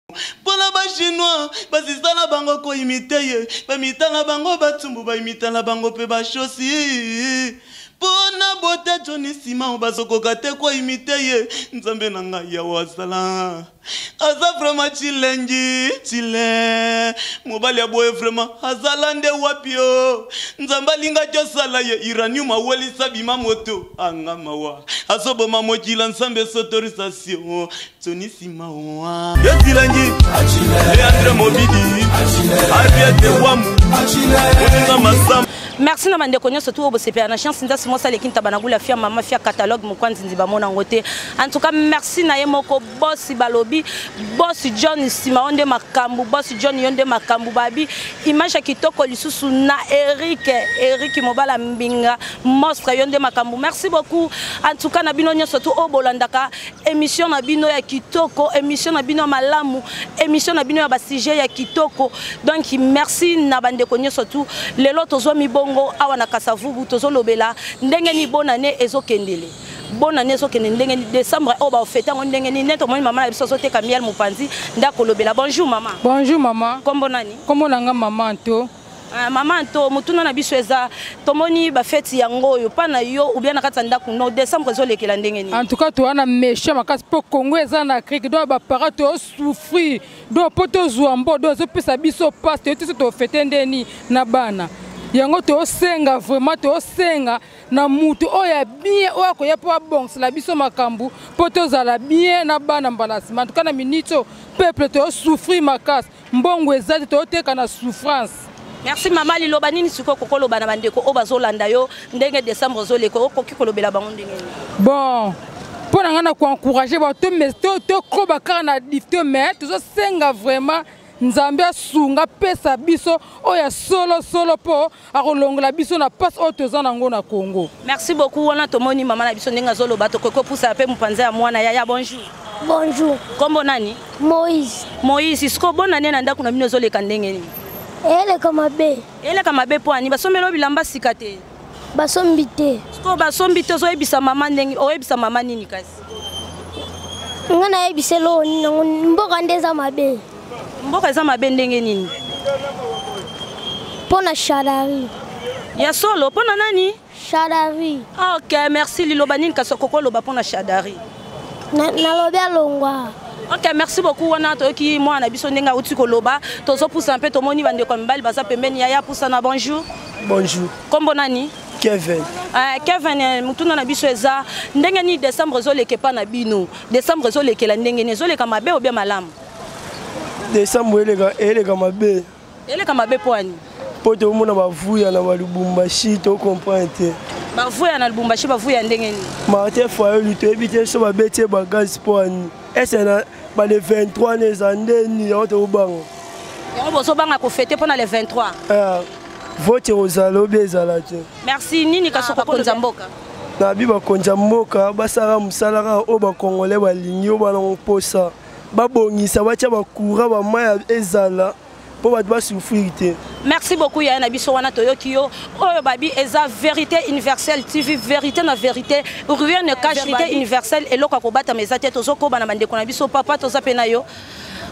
Pona ba chinois, ba sisala bango ko imiter, ba mitala bango ba tumbu ba imitala bango pe ba chosi. Pona bote Johnny Sima ba sokoka te ko imiter, nzambe na ngai ya wasala. Aza vraiment chile. Mobali ya boye vraiment azalande wapio. Nzamba linga josala ye iranium aweli sabima moto anga mawa. Asobo mamokila nsambe sotorisation. Johnny Sima wa. Yetilangi Leandre Mobidi. Abiete wamu. Merci na mande konyo surtout au CPA na chance nda simo sale kinta banagula fia mama fia catalogue mukwanzi ndiba mona ngote. En tout cas merci na yemoko boss Balobi, boss John Simaonde makambu, boss John Yonde makambu babi. Image kitoko lisusu na Eric Mobala Mbinga, monstre Yonde makambu. Merci beaucoup. En tout cas na bino nyo surtout au Bolandaka, émission na bino ya kitoko, émission na bino malamu, émission na bino ya ba sujet ya kitoko. Donc merci na bande konyo surtout lelo tozo mi bongo awana kasavubu tozo lobela ndenge ni bonne année ezokendele. Bonne année ezokendele ndenge ni décembre o ba fêter ndenge ni neto moni mama na biso sote kamiel mupanzi ndako lobela. Bonjour maman. Bonjour maman. Kombo nani? Kombo nanga maman Anto. Maman Anto mutuna na biso eza tomoni ba fête yango yo pa na yo ou bien na kata ndako no décembre ezolekela ndenge ni. En tout cas to wana méchant makasi po Congo eza na crique do ba para to souffrir do poto zuambo do zo pesa biso passe to fêter ndeni na bana. Yango to senga vraiment to senga na mutu oya bien oya ko yepo bon la biso makambu poto za la bien na bana mbalasima en tout cas na minito peuple to souffrir makas mbongo ezali to teka na souffrance. Merci maman liloba nini siko kokolo bana bandeko o bazolanda yo ndenge décembre zoleko okoki kolobela bango ndenge. Bon pour ngana ko encourager ba to mais to ko bakara na difte mais to senga vraiment Nzambe asunga pesa biso oya solo po akolongola biso na passe otoza nango na Congo. Merci beaucoup wana tomoni mama na biso ndenga zolo bato koko pusa pe mupanza ya mwana ya bonjour. Bonjour. Kombo nani? Moïse. Moïse siko bonne année na ndako na bino zoleka ndenge ni. Ele kamabe. Ele kamabe po ani basomelo bilamba sikate. Basombite. Siko basombite zo ebisa mama ndenge o ebisa mama nini kasi. Ngana ebiselo mboka ndeza mabe. Mboka eza mabe ndenge nini? Pona Shadari. Ya solo pona nani? Shadari. OK, merci liloba nini kasoko loba pona Shadari. Na lobia longwa. OK, merci beaucoup wana toki mwana biso ndenga uti koloba tozo pousa un peu tomoni bande ko mbali baza pembeni ya pousa na bonjour. Bonjour. Kombo nani? Kevin. Kevin mutuna na biso eza ndenge ni décembre zoleke pa na bino. Décembre zoleke la ndenge ni zoleka mabe ou bien malamu. Décembre elega mabe. Eleka mabe po ani? Poto mona bavuya na Lubumbashi to comprendre. Bavuya na Lubumbashi bavuya ndenge ni. Martin Foyo luto ebite so babete ba gaz po ani. Ese na ba le 23 les années ni auto bango. Yango bozo banga ko fêter pendant le 23. Vote rozalo bezalate. Merci nini kasoko konza mboka. Na biba konza mboka basara musalaka o ba congolais ba lingi o ba na posa. Babongisa bacha bakura ba maya ezala po ba ba souffrir te. Merci beaucoup ya na biso wana toyoki yo oyo babi eza vérité universelle TV vérité na vérité rien ne cache vérité universelle eloko ko bata mezate tozoko bana bande ko na biso papa tozapena yo.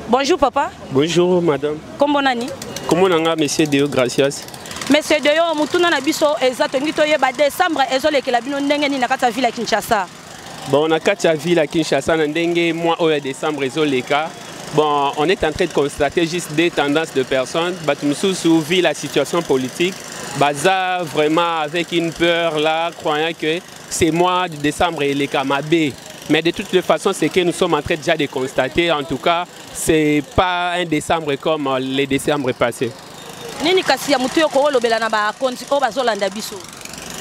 Bonjour papa. Bonjour madame. Kombo nani? Kombo nanga monsieur Deo gracias. Monsieur Deo mutuna na biso eza tongi toyeba décembre ezolekela bino ndenge ni na kata ville ya Kinshasa. Bon, on a quatre villes à Kinshasa, mois au décembre, bon, on est en train de constater juste des tendances de personnes. Nous vit la situation politique. Baza vraiment avec une peur là, croyant que c'est mois de décembre et les Kamabé. Mais de toutes les façons, c'est que nous sommes en train déjà de constater. En tout cas, c'est pas un décembre comme les décembres passés.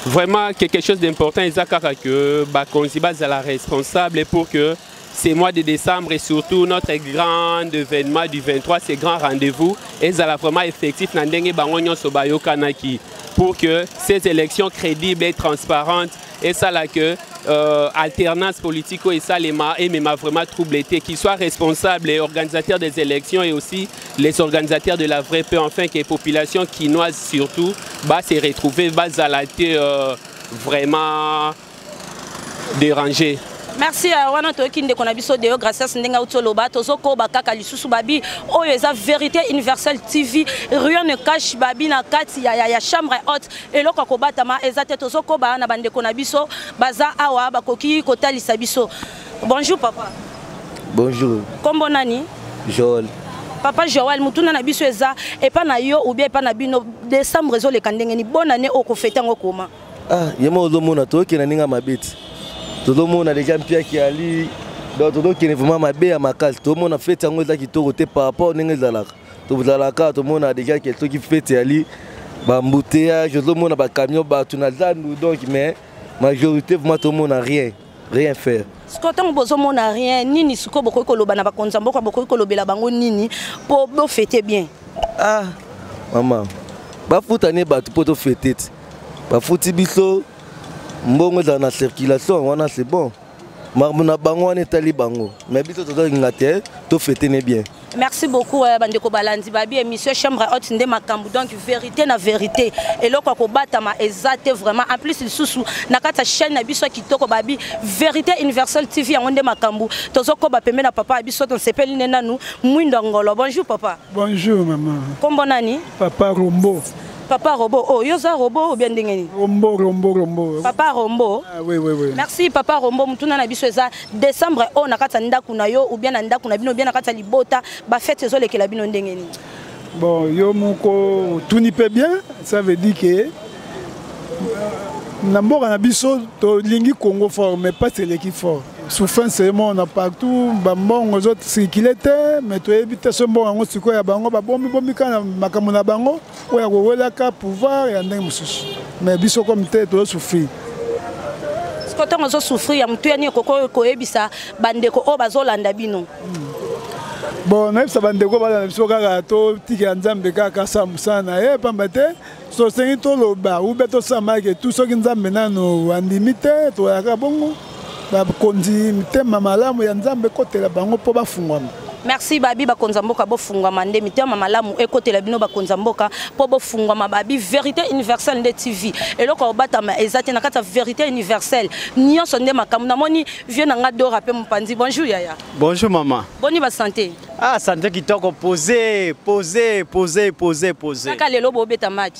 Vraiment quelque chose d'important, Isaac, que Bakonziba est la responsable pour que ces mois de décembre et surtout notre grand événement du 23, ces grands rendez-vous, est vraiment effectif pour que ces élections crédibles et transparentes et ça là que alternance politique et ça les m'a vraiment troublé, qu'ils soient responsables et organisateurs des élections et aussi les organisateurs de la vraie paix, enfin que les populations quinoises surtout se retrouver vraiment dérangées. Merci à wana to kinde kona biso deo grâce ndenga utoloba tozoko bakaka lisusu babi oyo eza vérité universelle TV rien ne cache babi na kati ya chambre haute eloko ko batama eza te tozoko ba na bande kona biso baza awa bakoki kotalisa biso. Bonjour papa. Bonjour. Kombo nani? Joël. Papa Joël mutuna na biso eza et pas na yo ou bien pas na bino décembre zo le kandenge ni bonne année au ko fêter ngo koma. Ah, yema ozomona to ki na ninga mabeti. Tozomona déjà mpia ki ali donc todo ki ne vraiment mabe ya makasi. Tozomona fête yango za kitoko te par rapport ninga zalaka. Tozalaka tozomona déjà que to ki fête ali ba embouteillage, tozomona ba camion ba tunazandu donc mais majorité vraiment tozomona rien faire. Skotango bozomona rien nini siko boko koloba na bakonza mboko boko kolobela bango nini po bo fêter bien. Ah, maman. Ba futane ba to fêter. Ba futi biso mbongo za na circulation wana c'est bon. Marmona bango wana tali bango. Mais biso to ngate to fêter ne bien. Merci beaucoup bandeko balandi babi émission chambre haute nde makambu donc vérité na vérité et loko ko batama ezate vraiment en plus il susu na kata chaîne na biso kitoko babi vérité universelle TV ya nde makambu tozoko ba pembe na papa biso ton sepeli nena nu mwindo ngolo. Bonjour papa. Bonjour maman. Kombo nani? Papa Rombo. Papa Rombo, oh, yoza Rombo ou bien dingeni? Rombo. Papa Rombo. Ah oui. Merci Papa Rombo, mutuna na biso eza décembre o na kata ndaku na yo ou bien na ndaku na bino ou bien na kata libota ba fête zo lekela bino ndengeni. Bon, yo moko tout n'y peut bien, ça veut dire que Namboka na biso to lingi Congo fort mais pas c'est l'équipe fort. Souffrance on a partout, bambon aux autres circulete, mais to éviter ce bon on siko ya bango ba bombi kana makambo na bango o ya wela ka pouvoir ya ndenge mususu. Mais biso comme tête to souffrir. Ce que on souffrir ya mutu ya ni koko ko ebisa bandeko o bazolanda bino. Bon, na bisa bandeko bala biso kaka to tika nzambe kaka samusana pamba te so sengi to loba ou beto samake tout ce qui nzambe nano andimite to yaka bongo ba konzi mitema malamu ya nzambe kotela bango po bafungwama. Merci babi bakonza mboka bo fungwama nde mitema malamu ekotela bino bakonza mboka po bo fungwama babi vérité universelle nde TV eloko obatama ezate na kata vérité universelle nyonso nde makamu na moni vieux nanga do rapé mpanzi. Bonjour yaya. Bonjour maman. Boni ba santé. Ah santé kitoko poser. Kaka lelo bo beta match.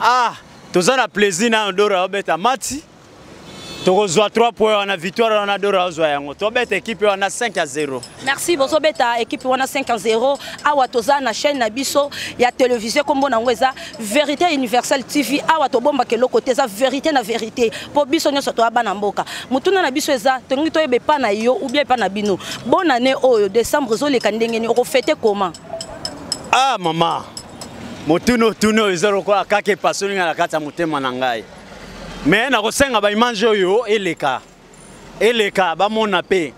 Ah, tozana plaisir na ndora obeta match. Tozwa 3 points na victoire on a ndora ozwa yango. Tobeta équipe on a 5-0. Merci bozo beta équipe on a 5-0. Awa tozana chaîne na biso ya télévision kombo na ngweza vérité universelle TV awa to bomba ke loko teza vérité na vérité. Po biso nyoso to abana mboka. Mutuna na biso eza tongi to yebe pa na yo ou bien pa na bino. Bonne année oyo décembre zo le kandengeni o fêter comment? Ah maman. Motuno ezoro ko akake pasoni na kata mutema na ngai. Mais na kosenga ba image oyo eleka ba mona pe.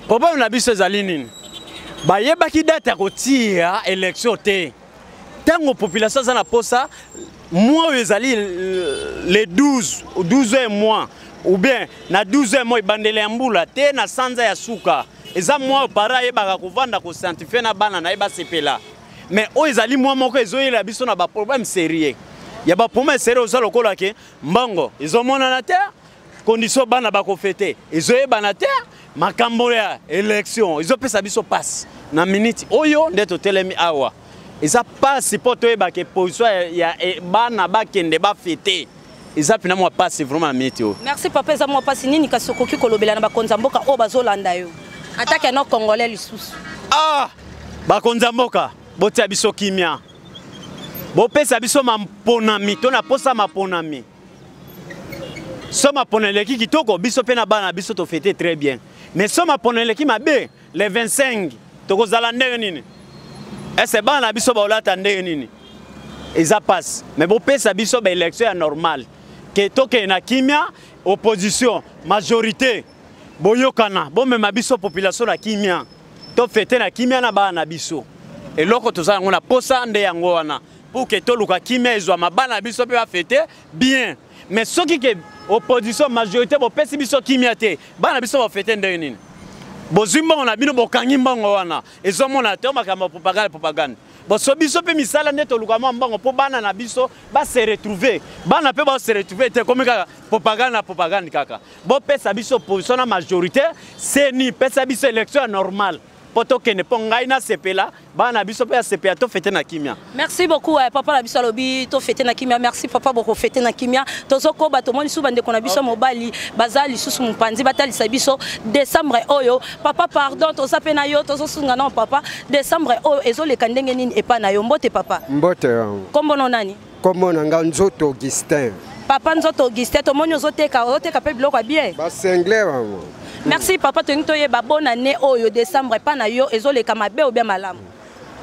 Problème na biso ezali nini? Ba yebaki date ko tia élection te. Tango population za na posa mois ezali les 12 mois ou bien na 12 mois bandele ya mbula te na sanza ya suka. Eza mois para yebaka kovanda ko sanctifier na bana na yeba sepela. Mais o ezali mois moko ezoyela biso na ba problème sérieux. Ya ba problème sérieux oza lokola ke mbango ezomona na terre condition bana ba ko fêter ezoyeba na terre makambo ya élection ezopesa biso passe na minute oyo ndeto telemi awa eza passe po toyeba ke position ya bana ba kende ba fêter eza pina mo passe vraiment na minute oyo. Merci papa eza mo passe nini kasokoki kolobela na bakonza mboka o bazolanda yo attaque no congolais lisusu. Ah bakonza mboka botia biso kimia. Bopesa biso mamponami to na posa maponami. So maponele ki kitoko biso pe na bana biso to fêter très bien. Mais so maponele ki mabe le 25 to kozala ndenge nini? Ese bana biso ba olata ndenge nini? Eza passe. Mais bopesa biso ba élection ya normal. Ke toke na kimia opposition majorité. Boyokana bomema biso population na kimia. To fêter na kimia na bana biso. Et loko tozala ngona posa nde yango wana. Pour que tout le monde qui met ma bana biso peut fêter bien. Mais ceux qui opposition majorité pour pesi biso qui miate bana biso va fêter ndeni. bozimba on a bino bokangi mbongo wana ezomona te makambo propagande boso biso pe misala ndeto lukama mbongo po bana na biso ba se retrouver bana pe ba se retrouver te comme kaka propagande kaka bo pesa biso position na majorité c'est ni pesa biso élection normale poto kene po ngai na sepela bana biso pe sepela to fete na kimia. Merci beaucoup papa na biso lobi to fete na kimia. Merci papa beaucoup fete na kimia tozoko bato moni su bande kona biso mobali bazali susu mpanzi batali sabiso décembre oyo papa pardon to sapena yo tozo sunga na papa décembre oyo ezoleka ndenge nini epa na yo mbote papa mbote kombo nani kombo nanga Nzoto Augustin papa Nzoto Augustin to moni ozoteka pe biloko bien ba sengle wango. Merci papa toye ba bonne année oyo décembre pa na yo ezoleka mabe ou bien malamu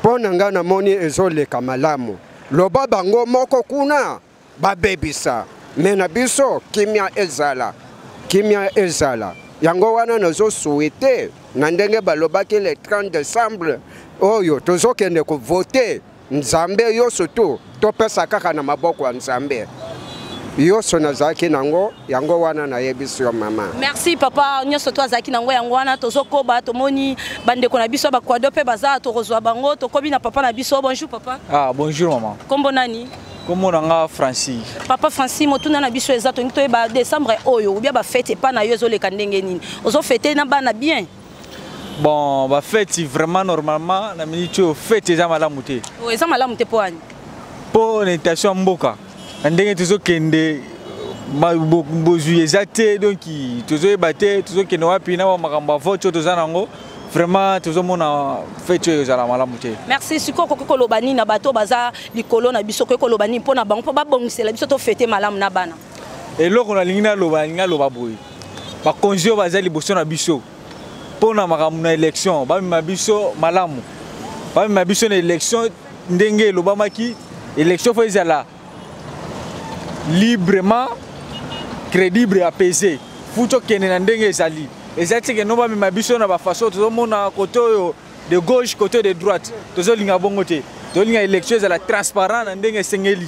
pona nga na moni ezoleka malamu loba bango moko kuna babebisa mena biso kimia ezala yango wana nazo souhaiter na ndenge balobaki le 30 décembre oyo tozokende ko voter nzambe yo surtout topesa kaka na maboko ya nzambe yoso nazaki nango yango wana na yebiso mama. Merci papa nyoso to azaki nango yango wana tozokoba tomoni bande ko na biso ba kwado pe baza to rozwa bango to kobi na papa na biso. Bonjour papa. Ah bonjour maman. Kombo nani? Kombo nanga Francis. Papa Francis motuna na biso ezato ngito ba décembre oyo ou bien ba fête pa na yo ezoleka ndenge nini ozo fête na bana bien. Bon ba fête vraiment normalement na minute fête eza malamu te. O eza malamu te po ani. Po l'intention mboka. Ndenge tozo kende bozu ezate donc tozo ebate tozo kende wapi na makambo vote toza nango vraiment tozo mona fête ezala malamu te. Merci siko ko lobani na bato baza likolo na biso ko lobani mpona bango po ba bongisela biso to fête malamu na bana. Eloko na lingina loba boy ba konjo baza liboso na biso pona makambo na élection ba mi biso malamu ba mi biso na élection ndenge lobamaki élection fo ezala librement crédible et apaisé futo kene na ndenge ezali ezati ke no ba mi biso na ba façon to mona côté de gauche côté de droite to linga bongo te to linga élection ezala transparent na ndenge sengeli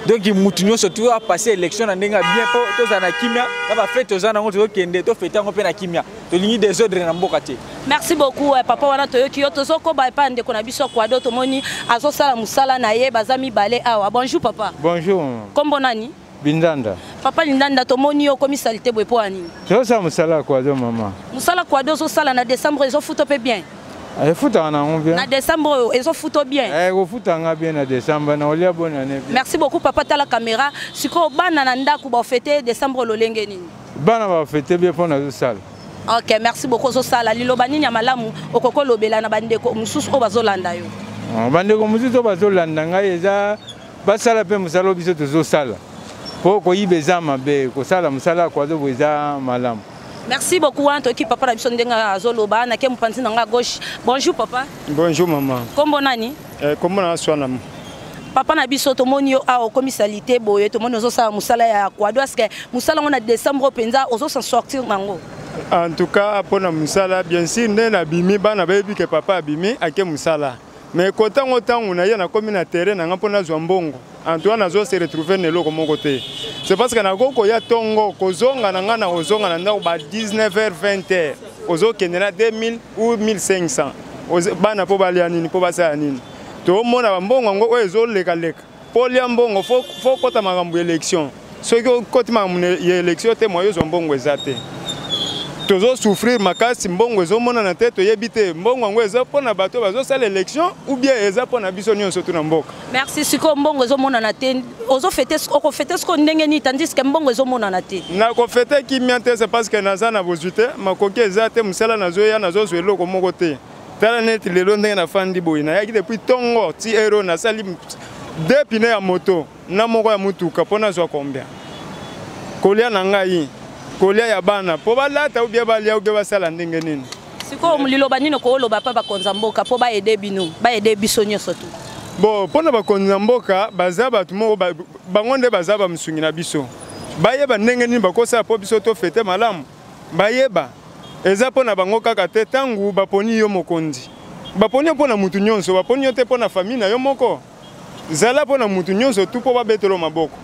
donc mutu nyonso to a passer élection na ndenge bien po to za na kimia na ba fête to za na ngoto kende to fête ngo pe na kimia to lingi désordre na mboka te. Merci beaucoup papa wana toyoki yo tozoko ba pa ndeko na biso kwa do tomoni azosala musala na ye bazami balé awa. Bonjour papa. Bonjour. Kombo nani? Bindanda. Papa Lindanda tomoni yo komisalité bwe po ani. Toza musala kwa do mama. Musala kwa do zo sala na décembre ezo futo pe bien. Futa na on bien. Na décembre ezo futo bien. Go futa nga bien na décembre na olia bonne année. Merci beaucoup papa ta la caméra. Siko bana na ndaku ba fêter décembre lolenge nini. Bana ba fêter bien pona zo sala. OK, merci beaucoup zo sala liloba nini ya malamu okoko lobela na bandeko mususu o bazolanda yo. Bandeko mususu bazolanda nga eza basala pe musalo biso tozo sala. Po ko yibeza mabe ko sala musala kwa zo bweza malamu. Merci beaucoup Anto qui papa na biso ndenga azoloba na ke mupanzi na nga gauche. Bonjour papa. Bonjour maman. Kombo nani? Kombo na swana. Papa na biso tomoni yo a komisalité boye tomoni ozo sala musala ya kwa do est-ce que musala ngona décembre penza ozo s'en sortir nango. En tout cas pour na musala bien sûr nde na bimi bana bebi ke papa abimi ake musala. Mais kota ngotango na ye na komi na terrain na ngapona zwa mbongo. Antoine azo se retrouver nelo comme côté. C'est parce que na goko ya tongo kozonga na ngana ozonga na ndako ba 19h 20h. Ozo kenela 2000 ou 1500. Bana po balia nini po basa nini. To mona ba mbongo ngo ezo leka leka. Po lia mbongo fo kota makambo élection. Soki koti makambo élection te moyo zo mbongo ezate. Tozo souffrir makasi mbongo ezo mona na tête yebite mbongo ngo ezo pona bato bazo sala élection ou bien eza pona biso nyonso tu na mboka. Merci siko mbongo ezo mona na te ozo fêter oko fêter ce ko ndenge ni tandis que mbongo ezo mona na te. Na ko fêter ki miante c'est parce que naza na bozute makoki ezate musala nazo ya nazo zwelo ko moko te. Tala net lelo ndenge na fandi boy na yaki depuis tongo ti euro na sali deux pneus ya moto na moko ya mutuka pona zwa combien. Kolia na ngai kolia ya bana po balata ubia balia ubia basala ndenge nini siko liloba nini ko loba pa bakonza mboka po ba aider bino ba aider biso nyonso tu bon pona bakonza mboka bazaba tumo bangonde bazaba msungi na biso bayeba ndenge nini bakosa po biso to fete malamu bayeba eza pona bango kaka te tangu baponi yo mokonzi baponi pona mutu nyonso baponi yo te pona famille na yo moko zala pona mutu nyonso tu po babetelo maboko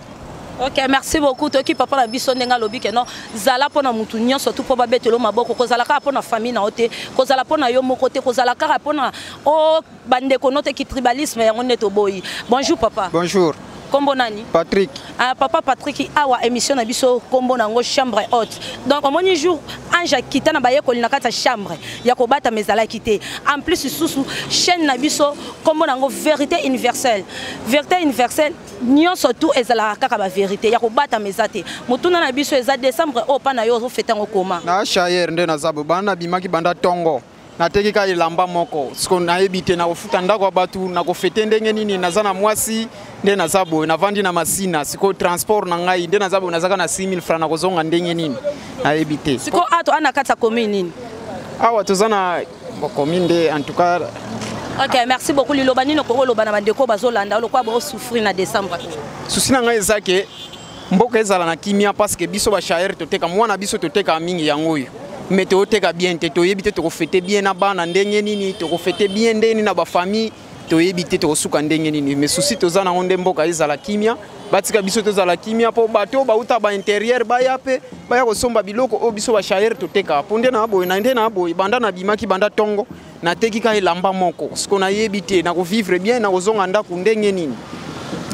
Ok, merci beaucoup. Toi qui papa na biso ndenga lobi ke non zala pona mutu nyon surtout pour ba betelo maboko ko zala ka pona famille na ote ko zala pona yo moko te ko zala ka pona o bande ko note ki tribalisme ya ngone to boyi. Bonjour papa. Bonjour. Kombo nani? Patrick. Papa Patrick awa émission na biso kombo nango chambre haute. Donc au moni jour anja kita na baye ko lina kata chambre ya ko bata mezala kité. En plus susu chaîne na biso kombo nango vérité universelle. Vérité universelle nyon surtout ezala kaka ba vérité ya ko bata mezate. Mutuna na biso eza décembre o pa na yo zo fêter ngo koma. Na shayer nde na zabu bana bimaki banda tongo. Nateki ka ilamba moko siko naebite na kofuta ndako batu na kofete ndenge nini nazana mwasi nde nazabo na vandi na masina siko transport na ngai nde nazabo nazaka na 6000 francs na kozonga ndenge nini naebite siko ato anakata commune nini awa tozana commune nde en tout cas. Ok, merci beaucoup liloba nino ko loba na bandeko bazolanda lokwa bo souffrir na décembre susi na ngai ezake mboka ezala na kimia parce que biso ba shaer toteka mwana biso toteka mingi yango yo mais toteka bien te toyebite to fêter bien na bana ndenge nini to fêter bien ndeni na ba famille toyebite to suka ndenge nini mais souci tozana ngonde mboka ezala kimia batika biso tozala kimia po bato ba uta ba intérieur ba yape ba ya kosomba biloko o biso ba shaer toteka ponde na boy na ndena boy banda na bimaki banda tongo na teki ka elamba moko siko na yebite na ko vivre bien na kozonga ndako ndenge nini.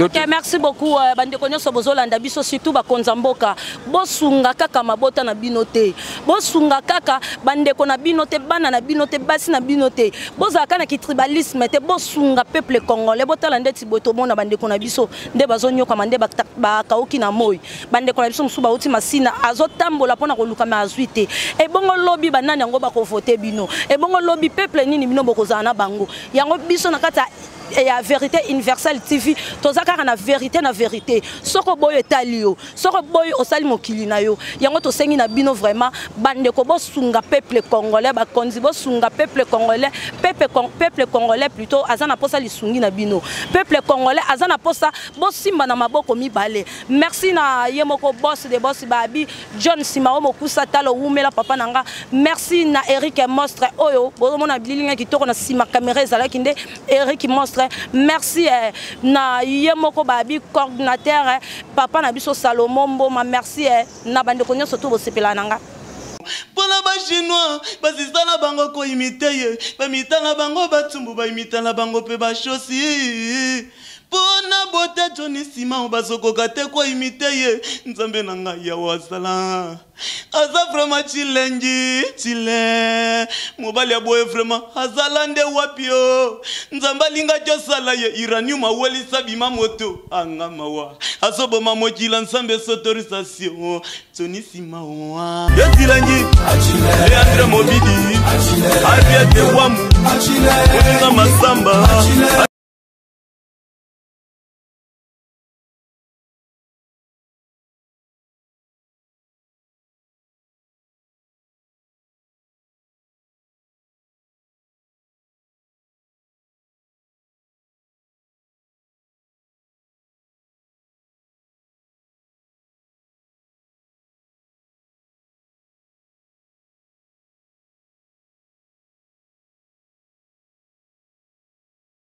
Ok, merci beaucoup bandeko nyonso bozolanda biso surtout bakonza mboka bosunga kaka mabota na binote bosunga kaka bandeko na binote bana na binote basi na binote bozaka na tribalisme te bosunga peuple congolais botala ndeti boto mona bandeko na biso nde bazonyoka mande ba kauki na moyi bandeko na biso musuba uti masina azotambola pona koluka ma azuite e bongo lobby banani yango bako voter bino e bongo lobby peuple nini bino bokozana na bango yango biso na kata et la vérité universelle TV tozaka na vérité na vérité soko boyo etalio soko boyo osali mokili na yo yango to sengi na bino vraiment bandeko bosunga peuple congolais ba konzi bosunga peuple congolais peuple congolais plutôt azana posa lisungi na bino peuple congolais azana posa bosimba na maboko mibale merci na yemoko boss de boss babi John Simao mokusa talo umela papa nanga merci na Eric Monstre oyo bozomona bilinga kitoko na sima caméra ezala kinde Eric Monstre merci na yemoko babi coordinateur papa na biso Salomon Mboma merci na bande konyo surtout bosepela nanga Pona ba chinois basisala bango ko imiter ba mitana bango batumbu ba imitana bango pe ba chosi Pona bota Johnny Simao basokoka te ko imiter nzambe nanga ya wasala aza vraiment chile mobali aboye vraiment azalande wapio nzamba linga josala ye iranium aweli sabima moto anga mawa asobo mamokila nsambe sotorisation Johnny Simao yetilangi Leandre Mobidi Ariete Wamu Masamba